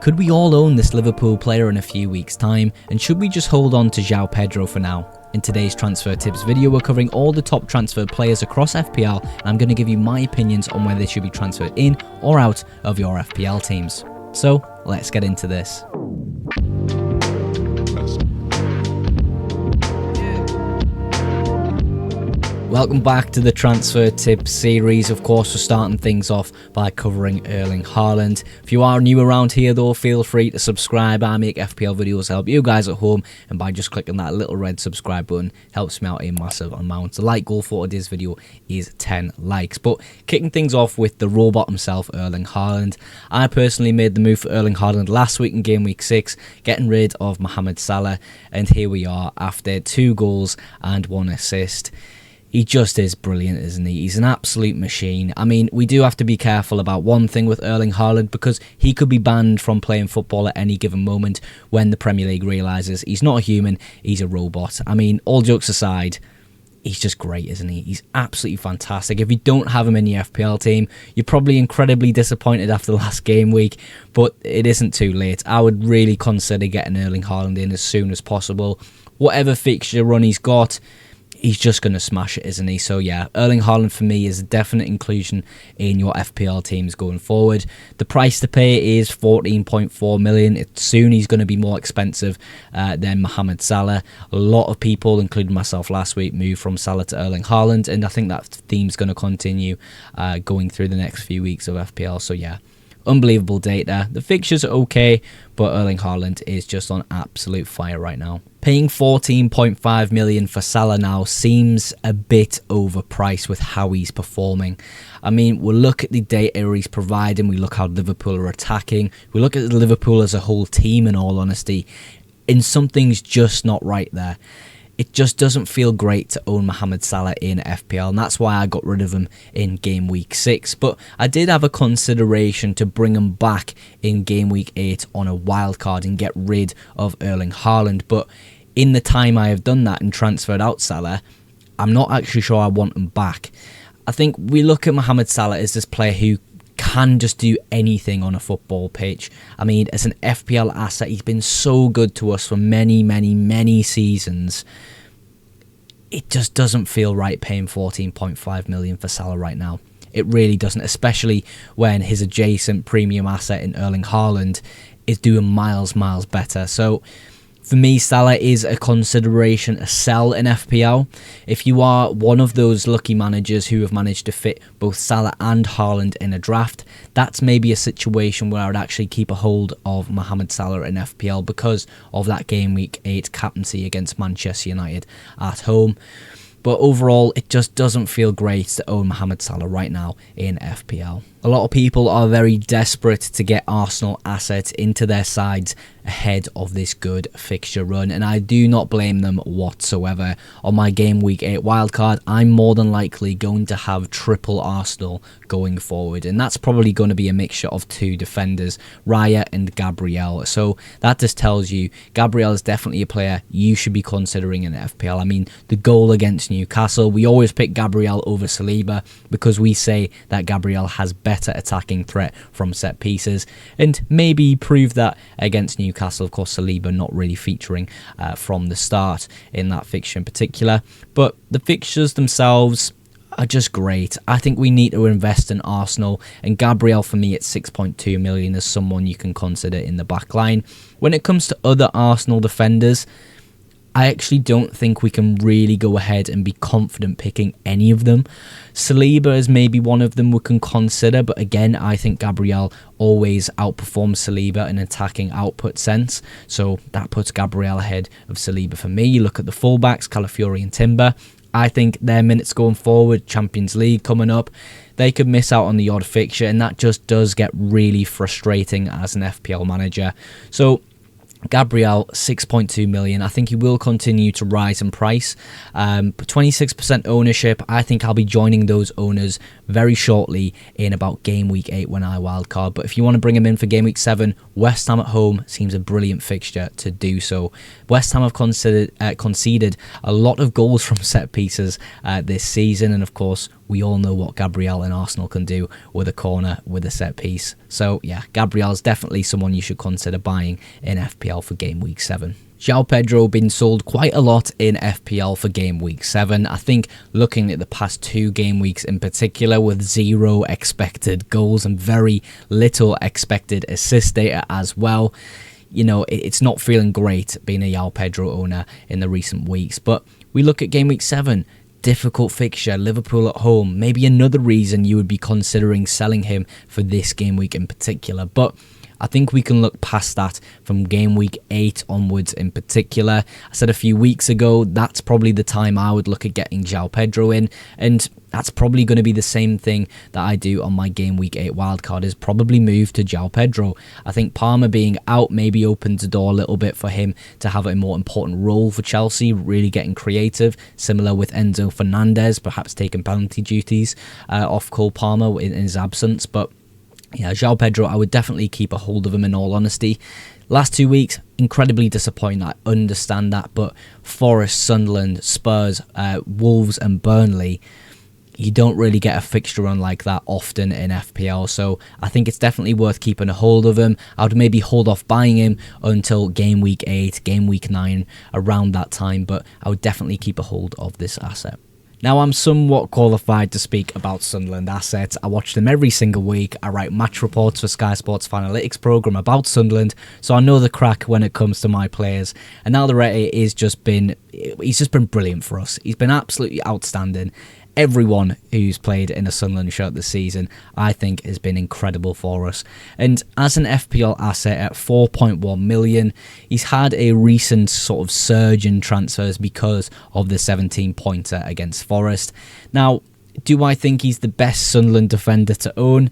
Could we all own this Liverpool player in a few weeks' time, and should we just hold on to JOAO Pedro for now? In today's transfer tips video, we're covering all the top transfer players across FPL, and I'm going to give you my opinions on whether they should be transferred in or out of your FPL teams. So, let's get into this. Welcome back to the transfer tips series. Of course, we're starting things off by covering Erling Haaland. If you are new around here though, feel free to subscribe. I make FPL videos to help you guys at home, and by just clicking that little red subscribe button helps me out a massive amount. The like goal for today's video is 10 likes. But kicking things off with the robot himself, Erling Haaland. I personally made the move for Erling Haaland last week in game week 6, getting rid of Mohamed Salah, and here we are after 2 goals and 1 assist. He just is brilliant, isn't he? He's an absolute machine. I mean, we do have to be careful about one thing with Erling Haaland, because he could be banned from playing football at any given moment when the Premier League realises he's not a human, he's a robot. I mean, all jokes aside, he's just great, isn't he? He's absolutely fantastic. If you don't have him in your FPL team, you're probably incredibly disappointed after the last game week, but it isn't too late. I would really consider getting Erling Haaland in as soon as possible. Whatever fixture run he's got, he's just going to smash it, isn't he? So yeah, Erling Haaland for me is a definite inclusion in your FPL teams going forward. The price to pay is 14.4 million. Soon he's going to be more expensive than Mohamed Salah. A lot of people, including myself last week, moved from Salah to Erling Haaland, and I think that theme's going to continue going through the next few weeks of FPL. So yeah, unbelievable data. The fixtures are okay, but Erling Haaland is just on absolute fire right now. Paying 14.5 million for Salah now seems a bit overpriced with how he's performing. I mean, we'll look at the data he's providing, we look how Liverpool are attacking, we look at Liverpool as a whole team in all honesty, and something's just not right there. It just doesn't feel great to own Mohamed Salah in FPL, and that's why I got rid of him in game week 6. But I did have a consideration to bring him back in game week 8 on a wild card and get rid of Erling Haaland. But in the time I have done that and transferred out Salah, I'm not actually sure I want him back. I think we look at Mohamed Salah as this player who can just do anything on a football pitch. I mean, as an FPL asset, he's been so good to us for many seasons. It just doesn't feel right paying 14.5 million for Salah right now. It really doesn't, especially when his adjacent premium asset in Erling Haaland is doing miles better. So for me, Salah is a consideration, a sell in FPL. If you are one of those lucky managers who have managed to fit both Salah and Haaland in a draft, that's maybe a situation where I would actually keep a hold of Mohamed Salah in FPL because of that game week 8 captaincy against Manchester United at home. But overall, it just doesn't feel great to own Mohamed Salah right now in FPL. A lot of people are very desperate to get Arsenal assets into their sides ahead of this good fixture run, and I do not blame them whatsoever. On my game week 8 wildcard, I'm more than likely going to have triple Arsenal going forward, and that's probably going to be a mixture of 2 defenders, Raya and Gabriel. So that just tells you Gabriel is definitely a player you should be considering in FPL. I mean, the goal against Newcastle, we always pick Gabriel over Saliba because we say that Gabriel has better attacking threat from set pieces, and maybe prove that against Newcastle. Of course, Saliba not really featuring from the start in that fixture in particular, but the fixtures themselves are just great. I think we need to invest in Arsenal, and Gabriel for me at 6.2 million is someone you can consider in the back line. When it comes to other Arsenal defenders, I actually don't think we can really go ahead and be confident picking any of them. Saliba is maybe one of them we can consider, but again, I think Gabriel always outperforms Saliba in attacking output sense, so that puts Gabriel ahead of Saliba for me. You look at the fullbacks, Calafiori and Timber. I think their minutes going forward, Champions League coming up, they could miss out on the odd fixture, and that just does get really frustrating as an FPL manager. So Gabriel, 6.2 million. I think he will continue to rise in price. 26% ownership. I think I'll be joining those owners very shortly in about game week 8 when I wildcard. But if you want to bring him in for game week 7, West Ham at home seems a brilliant fixture to do so. West Ham have conceded a lot of goals from set pieces this season, and of course we all know what Gabriel and Arsenal can do with a corner, with a set piece. So yeah, Gabriel's definitely someone you should consider buying in FPL for game week 7. JOAO Pedro been sold quite a lot in FPL for game week 7. I think looking at the past 2 game weeks in particular, with 0 expected goals and very little expected assist data as well, you know, it's not feeling great being a JOAO Pedro owner in the recent weeks. But we look at game week 7, difficult fixture, Liverpool at home, maybe another reason you would be considering selling him for this game week in particular. But I think we can look past that from game week 8 onwards in particular. I said a few weeks ago, that's probably the time I would look at getting JOAO Pedro in, and that's probably going to be the same thing that I do on my game week 8 wildcard, is probably move to JOAO Pedro. I think Palmer being out maybe opens the door a little bit for him to have a more important role for Chelsea, really getting creative, similar with Enzo Fernandez, perhaps taking penalty duties off Cole Palmer in his absence. But yeah, JOAO Pedro, I would definitely keep a hold of him in all honesty. Last 2 weeks, incredibly disappointing, I understand that, but Forest, Sunderland, Spurs, Wolves and Burnley, you don't really get a fixture run like that often in FPL, so I think it's definitely worth keeping a hold of him. I would maybe hold off buying him until game week 8, game week 9, around that time, but I would definitely keep a hold of this asset. Now, I'm somewhat qualified to speak about Sunderland assets. I watch them every single week. I write match reports for Sky Sports Analytics programme about Sunderland, so I know the crack when it comes to my players. And Alderete he's just been brilliant for us. He's been absolutely outstanding. Everyone who's played in a Sunderland shirt this season, I think, has been incredible for us. And as an FPL asset at 4.1 million, he's had a recent sort of surge in transfers because of the 17-pointer against Forest. Now, do I think he's the best Sunderland defender to own?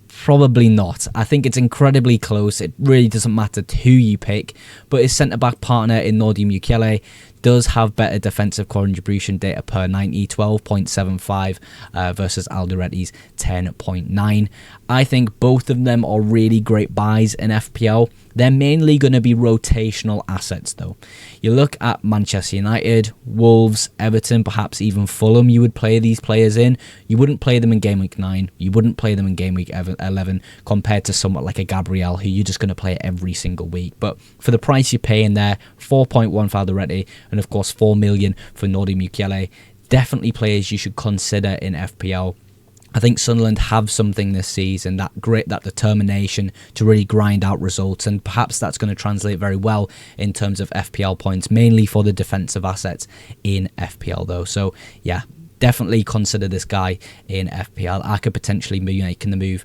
Probably not. I think it's incredibly close. It really doesn't matter who you pick, but his centre-back partner in Nordi Mukiele does have better defensive contribution data per 90, 12.75 versus Alderete's 10.9. I think both of them are really great buys in FPL. They're mainly going to be rotational assets though. You look at Manchester United, Wolves, Everton, perhaps even Fulham, you would play these players in. You wouldn't play them in game week 9. You wouldn't play them in game week 11 compared to someone like a Gabriel who you're just going to play every single week. But for the price you pay in there, 4.1 for Alderete and of course 4 million for Nordi Mukiele, definitely players you should consider in FPL. I think Sunderland have something this season, that grit, that determination to really grind out results, and perhaps that's going to translate very well in terms of FPL points, mainly for the defensive assets in FPL though. So yeah, definitely consider this guy in FPL. I could potentially be making the move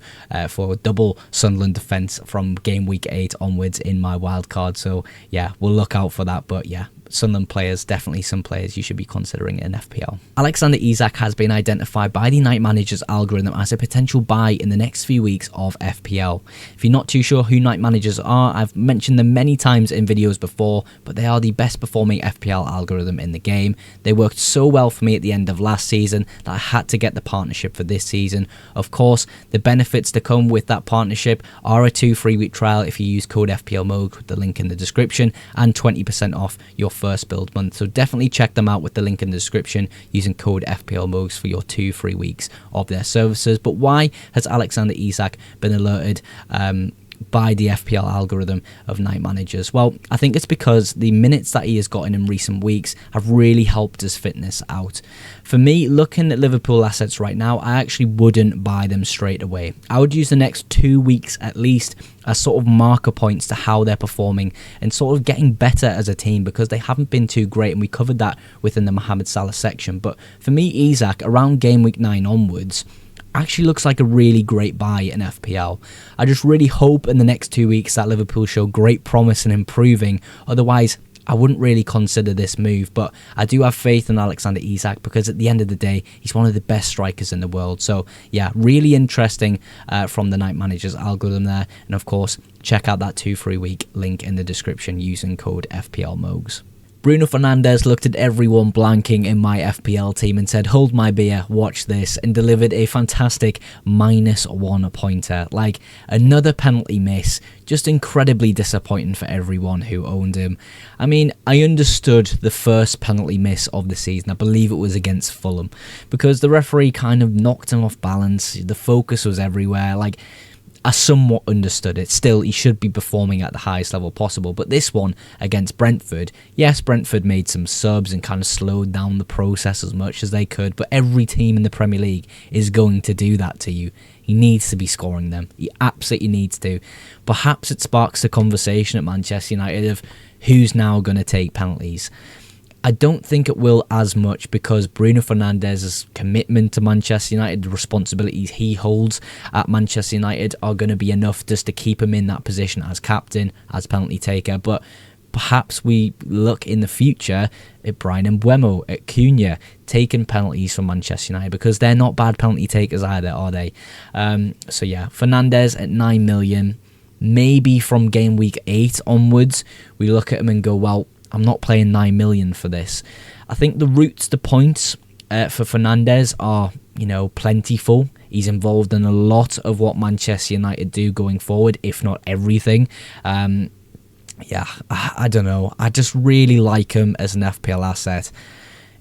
for a double Sunderland defence from game week 8 onwards in my wildcard. So yeah, we'll look out for that. But yeah, Sunderland players, definitely some players you should be considering in FPL. Alexander Isak has been identified by the Night Manager's algorithm as a potential buy in the next few weeks of FPL. If you're not too sure who Night Managers are, I've mentioned them many times in videos before, but they are the best performing FPL algorithm in the game. They worked so well for me at the end of last season that I had to get the partnership for this season. Of course, the benefits to come with that partnership are a 2 free-week trial if you use code FPLMOG with the link in the description, and 20% off your first build month. So definitely check them out with the link in the description using code FPLMOGS for your 2 free weeks of their services. But why has Alexander Isak been alerted by the FPL algorithm of Night Managers? Well, I think it's because the minutes that he has gotten in recent weeks have really helped his fitness out. For me, looking at Liverpool assets right now, I actually wouldn't buy them straight away. I would use the next 2 weeks at least as sort of marker points to how they're performing and sort of getting better as a team, because they haven't been too great, and we covered that within the Mohamed Salah section. But for me, Isak, around game week 9 onwards, actually looks like a really great buy in FPL. I just really hope in the next 2 weeks that Liverpool show great promise in improving. Otherwise, I wouldn't really consider this move, but I do have faith in Alexander Isak because at the end of the day, he's one of the best strikers in the world. So yeah, really interesting from the Night Manager's algorithm there. And of course, check out that 2 free week link in the description using code FPLMOGS. Bruno Fernandes looked at everyone blanking in my FPL team and said, hold my beer, watch this, and delivered a fantastic -1 pointer. Like, another penalty miss, just incredibly disappointing for everyone who owned him. I mean, I understood the first penalty miss of the season, I believe it was against Fulham, because the referee kind of knocked him off balance, the focus was everywhere, like, I somewhat understood it. Still, he should be performing at the highest level possible. But this one against Brentford, yes, Brentford made some subs and kind of slowed down the process as much as they could. But every team in the Premier League is going to do that to you. He needs to be scoring them. He absolutely needs to. Perhaps it sparks a conversation at Manchester United of who's now going to take penalties. I don't think it will as much because Bruno Fernandes' commitment to Manchester United, the responsibilities he holds at Manchester United are going to be enough just to keep him in that position as captain, as penalty taker. But perhaps we look in the future at Bryan Mbeumo, at Cunha, taking penalties from Manchester United because they're not bad penalty takers either, are they? So yeah, Fernandes at 9 million. Maybe from game week 8 onwards, we look at him and go, well, I'm not playing 9 million for this. I think the routes to points for Fernandes are, plentiful. He's involved in a lot of what Manchester United do going forward, if not everything. Yeah, I don't know. I just really like him as an FPL asset.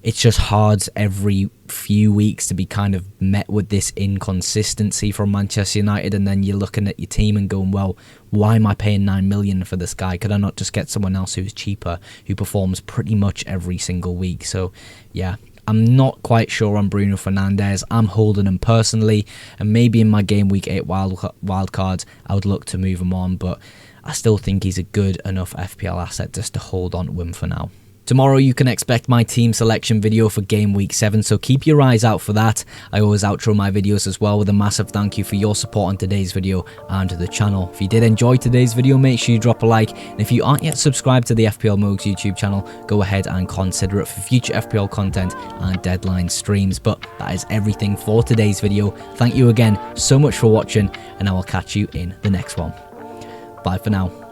It's just hard every few weeks to be kind of met with this inconsistency from Manchester United, and then you're looking at your team and going, well, why am I paying 9 million for this guy? Could I not just get someone else who's cheaper, who performs pretty much every single week? So yeah, I'm not quite sure on Bruno Fernandes. I'm holding him personally, and maybe in my game week 8 wild cards I would look to move him on, but I still think he's a good enough FPL asset just to hold on to him for now. Tomorrow you can expect my team selection video for game week 7, so keep your eyes out for that. I always outro my videos as well with a massive thank you for your support on today's video and to the channel. If you did enjoy today's video, make sure you drop a like, and if you aren't yet subscribed to the FPL Mogs YouTube channel, go ahead and consider it for future FPL content and deadline streams. But that is everything for today's video. Thank you again so much for watching, and I will catch you in the next one. Bye for now.